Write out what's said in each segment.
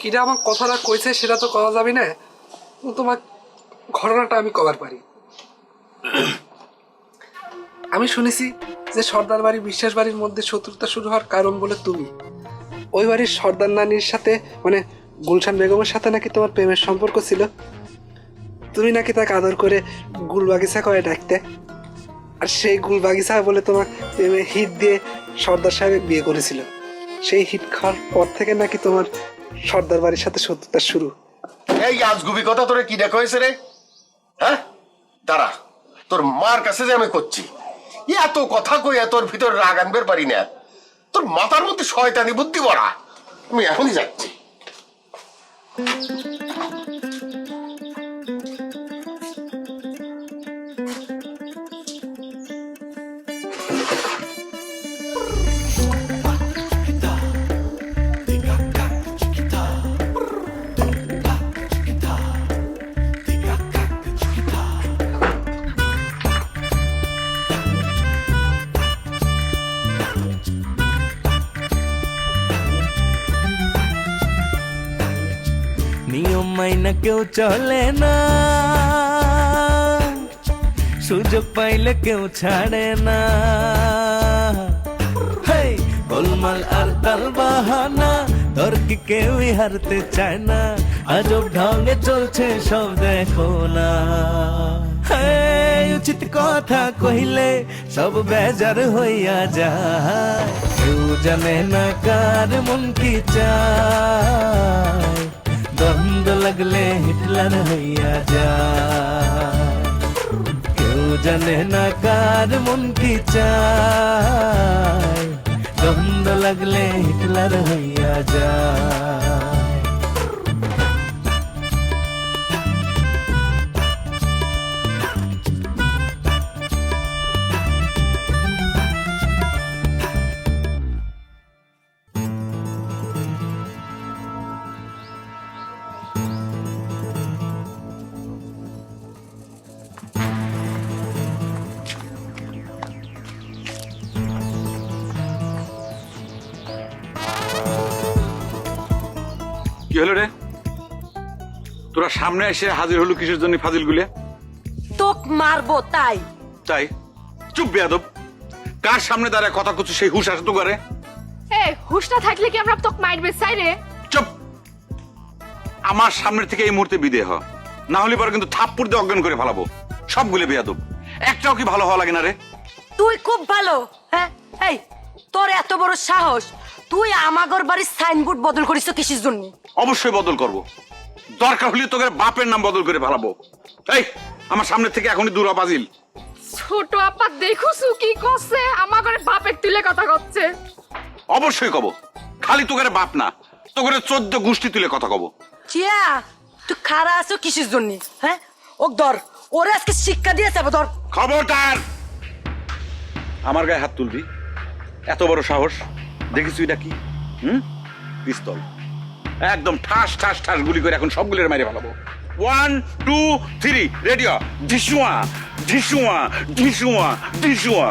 কিরা আমার কথাটা কইছে সেটা তো কওয়া যাবে না, তোমার ঘটনাটা আমি কবার পারি। আমি শুনেছি যে সর্দার বাড়ি বিশ্বাস বাড়ির মধ্যে শত্রুতা শুরু হওয়ার কারণ বলে তুমি। ওই বাড়ির সর্দার নানির সাথে মানে গুলশান বেগমের সাথে নাকি তোমার প্রেমের সম্পর্ক ছিল। তুমি নাকি তাকে আদর করে গুলবাগিচা করে ডাকতে, আর সেই গুলবাগিচা বলে তোমার প্রেমে হিট দিয়ে সর্দার সাহেব বিয়ে করেছিল। সেই হিট খাওয়ার পর থেকে নাকি তোমার সর্দার বাড়ির সাথে শত্রুতা শুরু। এই আজগুবি কথা তোরে কি দেখা হয়েছে রে? হ্যাঁ, দাঁড়া, তোর মার কাছে যে আমি করছি, এত কথা কই তোর ভিতরে রাগ আনবার পারি না। তোর মাথার মধ্যে শয়তানি বুদ্ধি ভরা। আমি এখনই যাচ্ছি। নিয়ম মাইনা কেউ চলে না, সুযোগ পাইলে কেউ ছাড়ে না। হেই, গোলমাল আর তাল বাহানা, তর্কে কেউই হারতে চায় না। আজব ঢঙ্গে চলছে সব দেখো না। হেই, উচিত কথা কহিলে সব বেজার হইয়া যায়। কেউ জানে না কার মন কি চায়। দ্বন্দ্ব লাগলে হিটলার হইয়া যায়। কেউ জানে না কার মন কি চায়। দ্বন্দ্ব লাগলে হিটলার হইয়া যায়। কি হলো রে? তোরা সামনে এসে হাজির হলো কিসের জন্য? ফাজিল গুলে তোক মারবো তাই। তাই? চুপ বেয়াদব! কার সামনে দাঁড়ায় কথা কুচু সেই হুশ আসে তো করে? এ হুশটা থাকলে কি আমরা তোকে মারবে চাই রে? চুপ! আমার সামনের থেকে এই মুহূর্তে বিদে হ, না হলে পরে কিন্তু থাপ্পড় দিয়ে অজ্ঞান করে ফেলাবো সবগুলো বেয়াদব। একটাও কি ভালো হওয়া লাগে না রে? তুই খুব ভালো। হ্যাঁ, এই তোর এত বড় সাহস, তুই আমাগর বাড়ির সাইনবোর্ড বদল করিস কিসের জন্য? অবশ্যই বদল করব, দরকার হলে তোকে বাপের নাম বদল করে ফেলাবো। এই, আমার সামনে থেকে এখনই দূর হ ফাজিল। ছোট আপা দেখুছু কি করছে? আমার ঘরে বাপের তুলে কথা করছে। অবশ্যই কব, খালি তোকে বাপ না, তোকে 14 গোষ্ঠী তুলে কথা কব। চিয়া, তুই খারা আছো কিসের জন্য? হ্যাঁ, ও ধর, ওরে আজকে শিক্ষা দিয়ে যাবো। ধর, খবরদার! আমার গায়ে হাত তুলবি? এত বড় সাহস! দেখিস এটা কি? পিস্তল। একদম ঠাস ঠাস ঠাস গুলি করে এখন সবগুলোর মেরে ফেলাবো। 1 2 3 রেডিও। ঢিসুয়া ঢিসুয়া ঢিসুয়া ঢিসুয়া।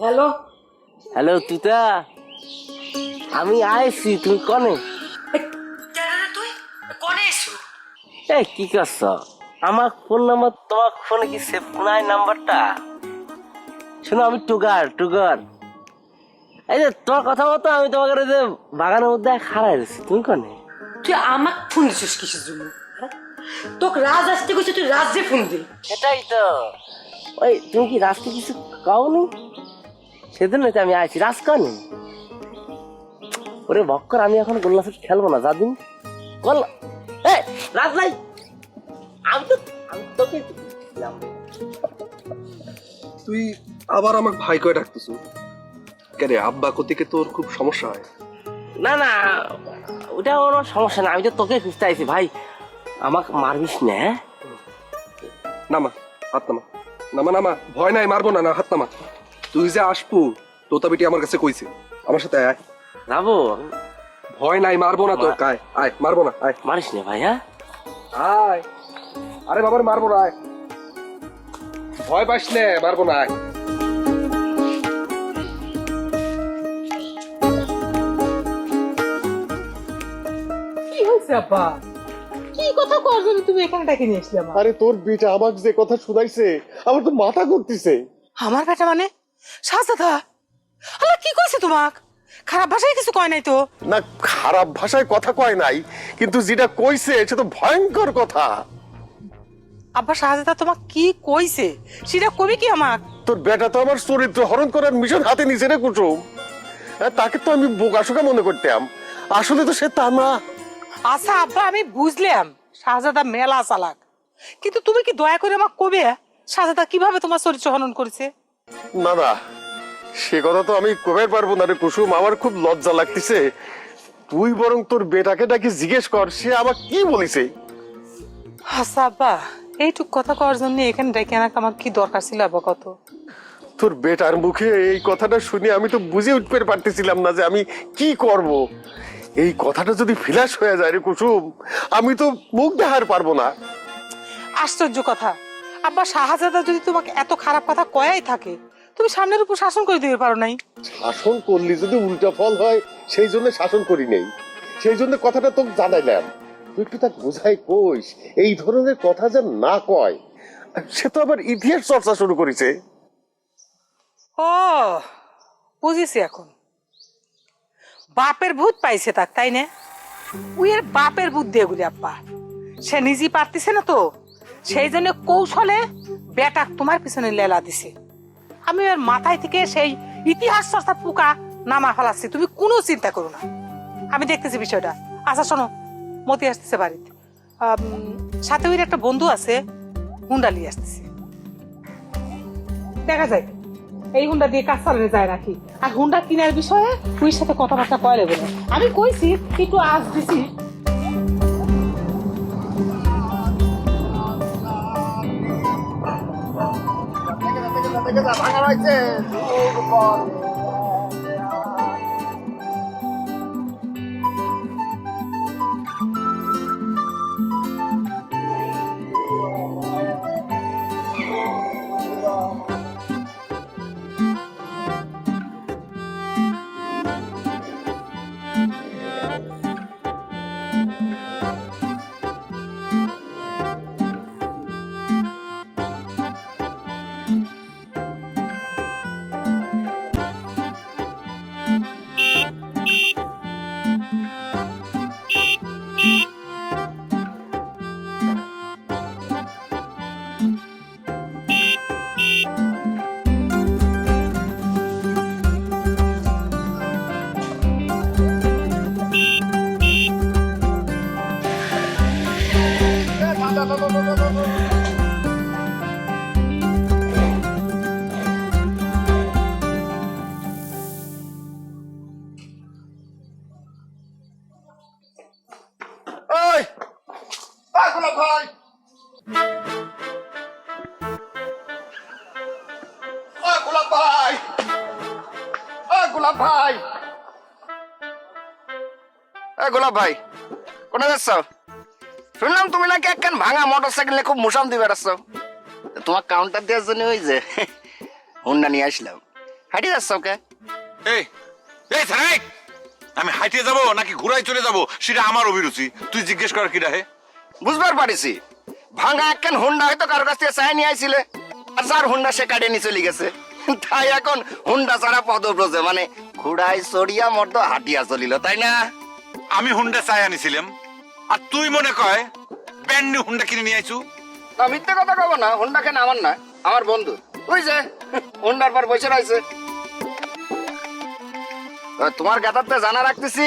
হ্যালো। হ্যালো তুতা, আমি আইছি, তুমি কনে? তুই কোনে এসো? এই কি করছ? আমার ফোন নাম্বার তোমার ফোনে কি সেভ নাই নাম্বারটা? শোনো, আমি টুগার টুগার। এই যে তোমার কথা মতো আমি তোমাকে যে বাগানের মধ্যে খাড়াই দিচ্ছি, তুমি কনে? তুই আমাকে ফোন দিছিস কিসের জন্য? তোকে রাজ আসতে কইছে, তুই রাজ্যে ফোন দে। সেটাই তো। ওই তুমি কি রাজকে কিছু কাওনি? সেদিন আমি আইছি, রাজ কানি। ওরে বক্কর, আমি এখন গোল্লা ফুট খেলবো না, যাদিন গোল্লা। রাজ নাই, আমি তোকে আসছিলাম। তুই আবার আমাকে ভাই কয়ে ডাকতেছ কেন? আব্বা কতিকে তোর খুব সমস্যা হয়? না না, ওটা কোনো সমস্যা না, আমি তো তোকে খুঁজতে আইছি ভাই, আমাকে মারবিস না হ্যাঁ? নামা হাত নামা, নামা নামা, ভয় নাই, মারবো না, না হাত নামা। তুই যে আসবো তোতা বেটি আমার কাছে কইছে, আমার সাথে আয়। যাবো? ভয় নাই, মারবো না তোর, আয় আয়, মারবো না, আয় মারিস না ভাই হ্যাঁ? আয়। আরে বাবার মারবো না, আয়, ভয় পাস না, মারবো না, আয়। কি হয়েছে আব্বা? কি কথা কর জন্য তুমি এখানে ডেকে নিয়ে আসলে আমার? আরে তোর বেটা আমাকে যে কথা শুনাইছে আমার তো মাথা ঘুরতেছে। আমার বেটা মানে শাহজাদা? আল্লাহ কি কইছে তোমাক? খারাপ ভাষায় কিছু কয় নাই তো? না, খারাপ ভাষায় কথা কয় নাই, কিন্তু যেটা কইছে সেটা তো ভয়ঙ্কর কথা। আব্বা শাহজাদা তোমাক কি কইছে সেটা কবি কি আমাক? তোর বেটা তো আমার চরিত্র হরণ করার মিশন হাতে নিছে রে কুসুম। তাকে তো আমি বোকাশোকা মনে করতাম, আসলে তো সে তা না। আচ্ছা আব্বা আমি বুঝলাম শাহজাদা মেলা চালাক, কিন্তু তুমি কি দয়া করে আমাকে কবে শাহজাদা কিভাবে তোমার চরিত্র হনন করেছে? না না, সে কথা তো আমি কবে পারবো না রে কুসুম, আমার খুব লজ্জা লাগতেছে। তুই বরং তোর বেটাকে ডাকি জিজ্ঞেস কর সে আমাকে কি বলিছে। আচ্ছা আব্বা, এইটুক কথা কওয়ার জন্য এখানে ডেকে আনাকে আমার কি দরকার ছিল আব্বা কত? তোর বেটার মুখে এই কথাটা শুনে আমি তো বুঝে উঠতে পারতেছিলাম না যে আমি কি করব। এই কথাটা যদি ফিলাস হয়ে যায় রে কুসুম, আমি তো মুখ দেখার পারবো না। আশ্চর্য কথা আব্বা, শাহজাদা যদি তোমাকে এত খারাপ কথা কয়াই থাকে তুমি সামনের উপর শাসন করে দিতে পারো নাই? শাসন করলি যদি উল্টা ফল হয় সেই জন্য শাসন করি নেই, সেই জন্য কথাটা তোকে জানাইলাম। তুই একটু তাকে বুঝাই কইস এই ধরনের কথা যেন না কয়। সে তো আবার ইতিহাস চর্চা শুরু করেছে। ও বুঝেছি এখন, বাপের ভূত পাইছে তাক, তাই না? উইয়ের বাপের বুদ্ধি এগুলি আব্বা, সে নিজেই পারতিছে না তো সেই জন্য কৌশলে বেটা তোমার পিছনে লেলা দিছে। আমি ওর মাথায় থেকে সেই ইতিহাস চর্চা পোকা নামা ফেলাচ্ছি, তুমি কোনো চিন্তা করো না, আমি দেখতেছি বিষয়টা। আচ্ছা শোনো, মতি আসতেছে বাড়িতে, সাথে ওই একটা বন্ধু আছে, হুন্ডা নিয়ে আসতেছে, দেখা যায় এই হুন্ডা দিয়ে কাজ চালানো যায় নাকি। আর হুন্ডা কিনার বিষয়ে তুই সাথে কথাবার্তা কয় বলে আমি কইছি একটু আজ দিছি। ওই গোলাপ ভাই, গোলাপ ভাই, গোলাপ ভাই, গোলাপ ভাই, কোথায় যাচ্ছ? শুনলাম তুমি নাকি একখান ভাঙা মোটর সাইকেল খুব মোশাম দিয়ে বেড়াচ্ছ। তোমার কাউন্টার দেওয়ার জন্য ওই যে হুন্ডা নিয়ে আসলাম। হাঁটিয়ে যাচ্ছ ওকে? এই এই থানাই, আমি হাইটে যাব নাকি ঘুরাই চলে যাব সেটা আমার অভিরুচি, তুই জিজ্ঞেস কর কি রাহে? বুঝবার পারিছি, ভাঙা একখান হুন্ডা হয়তো কারো কাছ থেকে চাই নিয়ে আইছিলে, আর যার হুন্ডা সে কাটিয়ে নিয়ে চলে গেছে, তাই এখন হুন্ডা ছাড়া পদব্রজে মানে ঘোড়ায় চড়িয়া মর্দ হাঁটিয়া চলিল, তাই না? আমি হুন্ডা চাই আনিছিলাম আর তুই মনে কয় ব্যান্ড নিউ হুন্ডা কিনে নিয়ে আইছু? না, মিথ্যে কথা কব না, হুন্ডা কেন আমার না, আমার বন্ধু ওই যে হুন্ডার পর বসে রয়েছে। তোমার গাতারতে জানা রাখতেছি,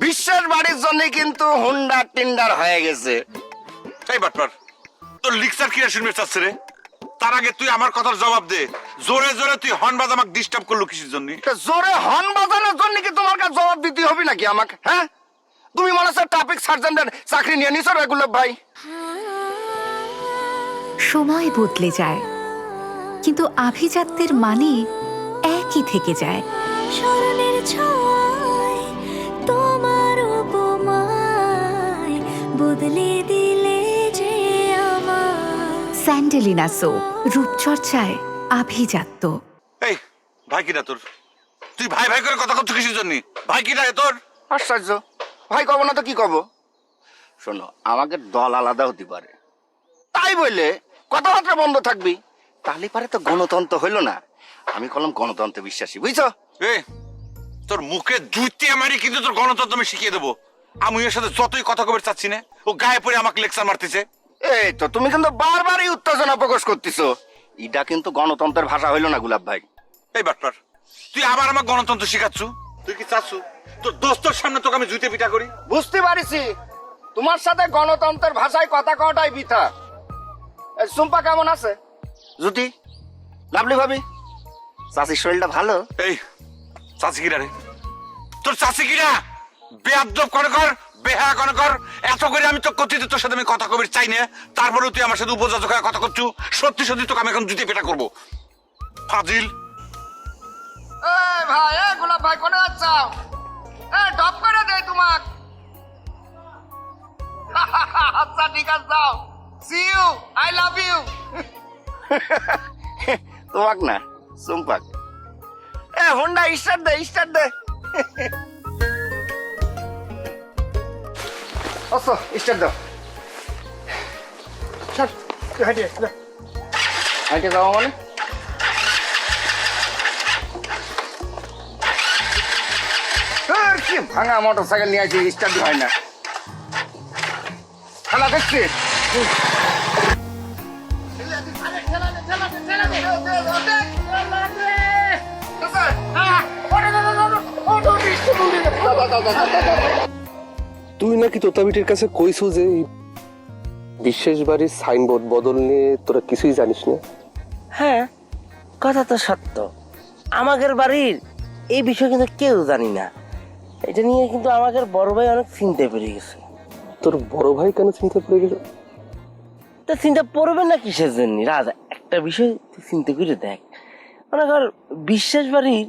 বিশ্বের বাড়ির জন্য কিন্তু হুন্ডা টিন্ডার হয়ে গেছে। এই বাটপার, তোর লিকচার কিরা শুনবে চাচ্ছে রে? তার আগে তুই আমার কথার জবাব দে। জোরে জোরে তুই হর্ন বাজ আমাকে ডিস্টার্ব করলো কিসের জন্য? তা জোরে হর্ন বাজানোর জন্য কি তোমার কাছে জবাব দিতে হবে নাকি আমাকে? হ্যাঁ, তুমি মনে হচ্ছে ট্রাফিক সার্জেন্টের চাকরি নিয়ে নিছো রে গুলাব ভাই। সময় বদলে যায়, কিন্তু আভিজাত্যের মানে একই থেকে যায়। স্মরণের ছোঁয়ায় তোমার উপমায় বদলে দিলে যে আমার। স্যান্ডেলিনা সো, রূপচর্চায় আভিজাত্য। এই ভাই কিরা তোর? তুই ভাই ভাই করে কথা করছিস কিসের জন্য? ভাই কিরা রে তোর? আশ্চর্য, ভাই কব না তো কি কব? শোনো, আমাকে দল আলাদা হতে পারে, তাই বলে কথাবার্তা বন্ধ থাকবি, তাহলে পারে তো গণতন্ত্র হইলো না। আমি কলম গণতন্ত্রে বিশ্বাসী, বুঝছো? এ তোর মুখে জুইতে মারি কিন্তু তোর গণতন্ত্র আমি শিখিয়ে দেবো। আমি এর সাথে যতই কথা কবে চাচ্ছি না, ও গায়ে পড়ে আমাকে লেকচার মারতেছে। এই তো তুমি কিন্তু বারবারই উত্তেজনা প্রকাশ করতেছো। এটা কিন্তু গণতন্ত্রের ভাষা হইলো না গুলাব ভাই। এই বাটপার, তুই আবার আমার গণতন্ত্র শিখাচ্ছু? তুই কি চাচ্ছু তোর দোস্তর সামনে তোকে আমি জুইতে পিটা করি? বুঝতে পারিছি, তোমার সাথে গণতন্ত্রের ভাষায় কথা কওয়াটাই বৃথা। সুম্পা কেমন আছে? জুতি, লাভলি ভাবি, চাষির শরীরটা ভালো? এই চাচি কিরা রে তোর? চাচি কিরা? বেয়াদব করে কর, বেহা করে কর। এত করে আমি তো কথিত তোর সাথে আমি কথা কবির চাই না, তারপরে তুই আমার সাথে উপযোজক হয়ে কথা করছু। সত্যি সত্যি তোকে আমি এখন জুতে পেটা করবো। ফাজিল। এই ভাই, এই গোলাপ ভাই কোনে যাচ্ছাও? এই ডপ করে দেই তোমাক। আচ্ছা ঠিক আছে, যাও। See you, I love you. তোমাক না, সুম্পাক। এ হোন্ডা স্টার্ট দে, স্টার্ট দে। আচ্ছা স্টার্ট দাও। হাইটে যাও মানে? কি ভাঙা মোটর সাইকেল নিয়ে আসি, স্টার্ট হয় না। খেলা দেখছি। তুই নাকি তোতাবিটির কাছে কইছু যে বিশেষ বাড়ির সাইনবোর্ড বদল নিয়ে তোরা কিছুই জানিস না? হ্যাঁ, কথা তো সত্য। আমাদের বাড়ির এই বিষয় কিন্তু কেউ জানি না। এটা নিয়ে কিন্তু আমাদের বড় ভাই অনেক চিন্তা পড়ে গেছে। তোর বড় ভাই কেন চিন্তা পড়ে গেল? তা চিন্তা পড়বে না কিসের জন্য রাজা? একটা বিষয় তুই চিন্তা করে দেখ, মনে কর বিশ্বাস বাড়ির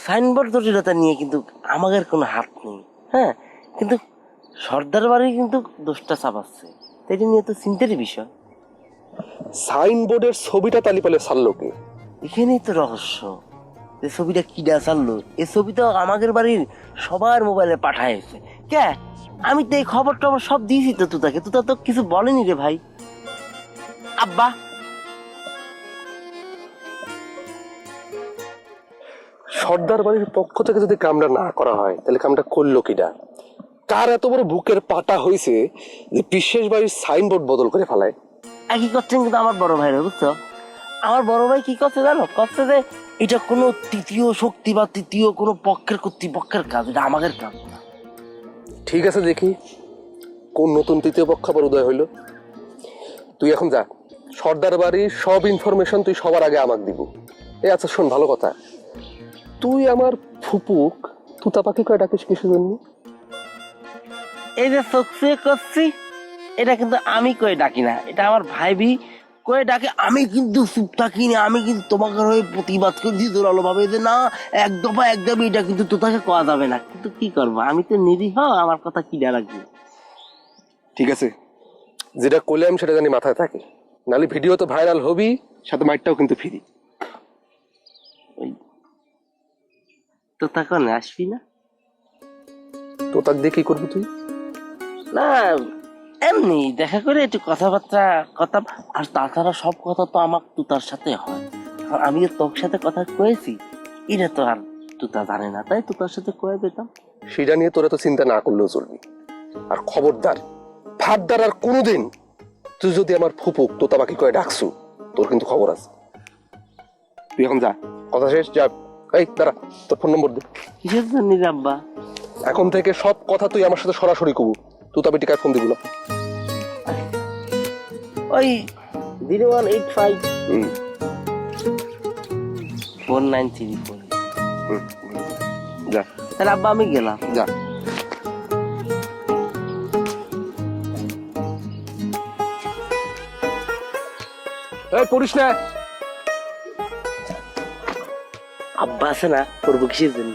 সাইনবোর্ড জটিলতা নিয়ে কিন্তু আমাদের কোনো হাত নেই, হ্যাঁ, কিন্তু সর্দার বাড়ি কিন্তু দোষটা চাপাচ্ছে। এটা নিয়ে তো চিন্তারই বিষয়। সাইনবোর্ডের ছবিটা তালিপালে ছাড়লো কে? এখানেই তো রহস্য। যে ছবিটা কিডা ছাড়লো, এই ছবি তো আমাদের বাড়ির সবার মোবাইলে পাঠাইছে। কে? আমি তো এই খবর টবর সব দিয়েছি তো তুতাকে, তুতা তো কিছু বলেনি রে ভাই। আব্বা, সর্দার বাড়ির পক্ষ থেকে যদি কামটা না করা হয় তাহলে কামটা করলো কিডা? কার এত বড় বুকের পাটা হয়েছে যে বিশেষ বাড়ির সাইনবোর্ড বদল করে ফেলায়? একই করছেন কিন্তু আমার বড় ভাইরা, বুঝছো? আমার বড় ভাই কি করছে জানো? করছে যে এটা কোনো তৃতীয় শক্তি বা তৃতীয় কোনো পক্ষের কর্তৃপক্ষের কাজ, এটা আমাদের কাজ না। ঠিক আছে, দেখি কোন নতুন তৃতীয় পক্ষ আবার উদয় হইলো। তুই এখন যা, সর্দার বাড়ির সব ইনফরমেশন তুই সবার আগে আমাকে দিব। এই আচ্ছা শোন, ভালো কথা, তুই আমার ফুপুক তুতা পাখি কয় ডাকিস কিসের জন্য? এই যে চোখ ছুঁয়ে করছি, এটা কিন্তু আমি কয়ে ডাকি না, এটা আমার ভাইবি কয়ে ডাকে। আমি কিন্তু চুপ থাকি না, আমি কিন্তু তোমাকে হয়ে প্রতিবাদ করছি জোরালো ভাবে যে না, এক দফা একদম এটা কিন্তু তোতাকে কওয়া যাবে না। কিন্তু কি করবো, আমি তো নিরীহ, আমার কথা কি রাখবি? ঠিক আছে, যেটা করলে আমি সেটা জানি মাথায় থাকে, নাহলে ভিডিও তো ভাইরাল হবি, সাথে মাইটটাও কিন্তু ফ্রি। তোতা কনে আসবি না? তো তাক দিয়ে কি করবি তুই? না এমনি দেখা করে একটু কথাবার্তা কথা, আর তাছাড়া সব কথা তো আমার তুতার সাথে হয়। আমি তোর সাথে কথা কয়েছি, এটা তো আর তুতা জানে না, তাই তুতার সাথে কয়ে পেতাম। সেটা নিয়ে তোরা তো চিন্তা না করলেও চলবি। আর খবরদার, ফারদার আর কোনোদিন তুই যদি আমার ফুপুক তোতা পাখি কয়ে ডাকছু, তোর কিন্তু খবর আছে। তুই এখন যা, কথা শেষ, যা। এই দাঁড়া, তোর ফোন নম্বর দে। কিসের জন্য আব্বা? এখন থেকে সব কথা তুই আমার সাথে সরাসরি কবু, তুই তবে টিকায় ফোন দিবি না। ওই 0185 হুম 4934। যা তাহলে আব্বা আমি গেলাম। যা এই পড়িস না। আব্বা আছে না, করবো কিসের জন্য?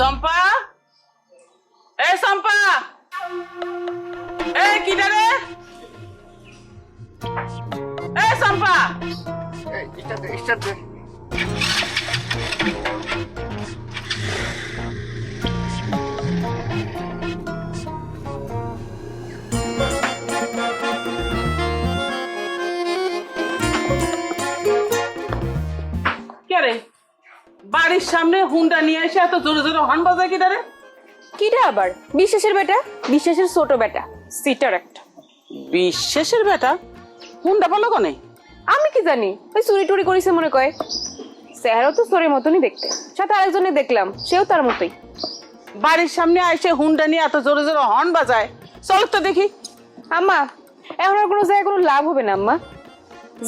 চম্পা, এই চম্পা, এই কিটা রে? এই চম্পা, কে রে? বাড়ির সামনে হুন্ডা নিয়ে এসে এত জোরে জোরে হর্ন বাজায় কিটা রে? কিটা আবার বিশ্বাসের বেটা, বিশ্বাসের ছোট বেটা, সিটার একটা। বিশ্বাসের বেটা হুন্ডা পালো কনে? আমি কি জানি, ওই চুরি টুরি করেছে মনে কয়। চেহারাও তো চোরের মতনই দেখতে, সাথে আরেকজনে দেখলাম সেও তার মতোই। বাড়ির সামনে এসে হুন্ডা নিয়ে এত জোরে জোরে হর্ন বাজায়, চল তো দেখি। আম্মা এখন আর কোনো জায়গায় কোনো লাভ হবে না আম্মা,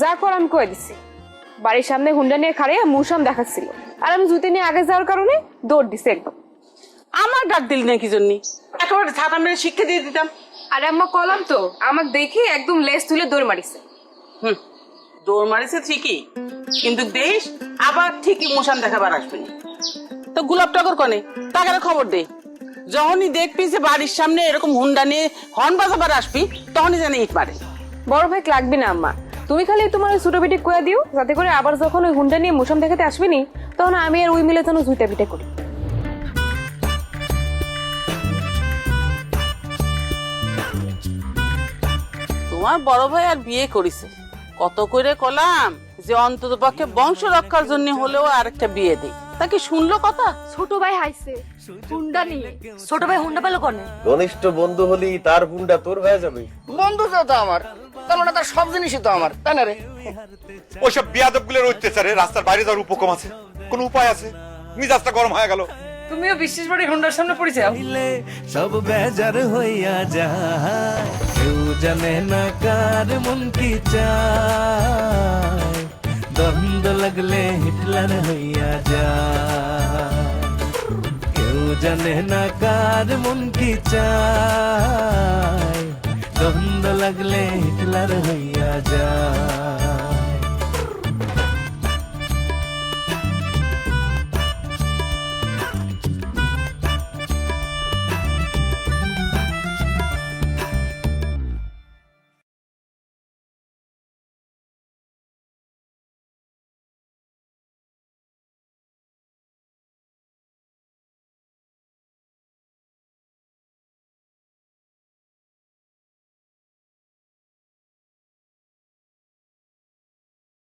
যা কর আমি কয়ে দিচ্ছি। বাড়ির সামনে হুন্ডা নিয়ে খাড়িয়ে মুসাম দেখাচ্ছিল, আর আমি জুতে নিয়ে আগে যাওয়ার কারণে দৌড় দিছে একদম। আমার ডাক দিলি না কি জন্য? একেবারে ছাতা মেরে শিক্ষা দিয়ে দিতাম। আরে আম্মা কলাম তো, আমাকে দেখে একদম লেজ তুলে দৌড় মারিছে। দৌড় মারিছে ঠিকই, কিন্তু দেশ আবার ঠিকই মুসান দেখাবার আসবে না। তো গোলাপ টগর কনে তাকে খবর দে, যখনই দেখবি যে বাড়ির সামনে এরকম হুন্ডা নিয়ে হর্ন বাজাবার আসবি, তখনই যেন ইট মারে। বড় ভাই লাগবে না আম্মা, তুমি খালি তোমার ওই ছোট বেটি কয়ে দিও, যাতে করে আবার যখন ওই হুন্ডা নিয়ে মুসাম দেখাতে আসবে নি, তখন আমি আর ওই মিলে যেন জুইটা পিঠে করি। তোমার বড় ভাই আর বিয়ে করেছে, কত করে কলাম যে অন্তত পক্ষে বংশ রক্ষার জন্য হলেও আরেকটা বিয়ে দেই, তা কি শুনলো কথা? ছোট ভাই হাইছে হুন্ডা নিয়ে। ছোট ভাই হুন্ডা পেলো কনে? ঘনিষ্ঠ বন্ধু হলি তার হুন্ডা তোর হয়ে যাবে। বন্ধু তো আমার, তার মানে তার সব জিনিসই তো আমার, তাই না রে? ওইসব বিয়াদব গুলোর অত্যাচারে রাস্তার বাইরে যাওয়ার উপক্রম আছে? কোন উপায় আছে? মিজাজটা গরম হয়ে গেল। তুমিও বিশ্বাস বাড়ি হুন্ডার সামনে পড়ে যাও। সব বেজার হইয়া যায়, কেউ জানে না কার মন কি চায়, দ্বন্দ্ব লাগলে হিটলার হইয়া যায়, কেউ জানে না কার মন কি চায়, দ্বন্দ্ব লাগলে হিটলার হইয়া যায়।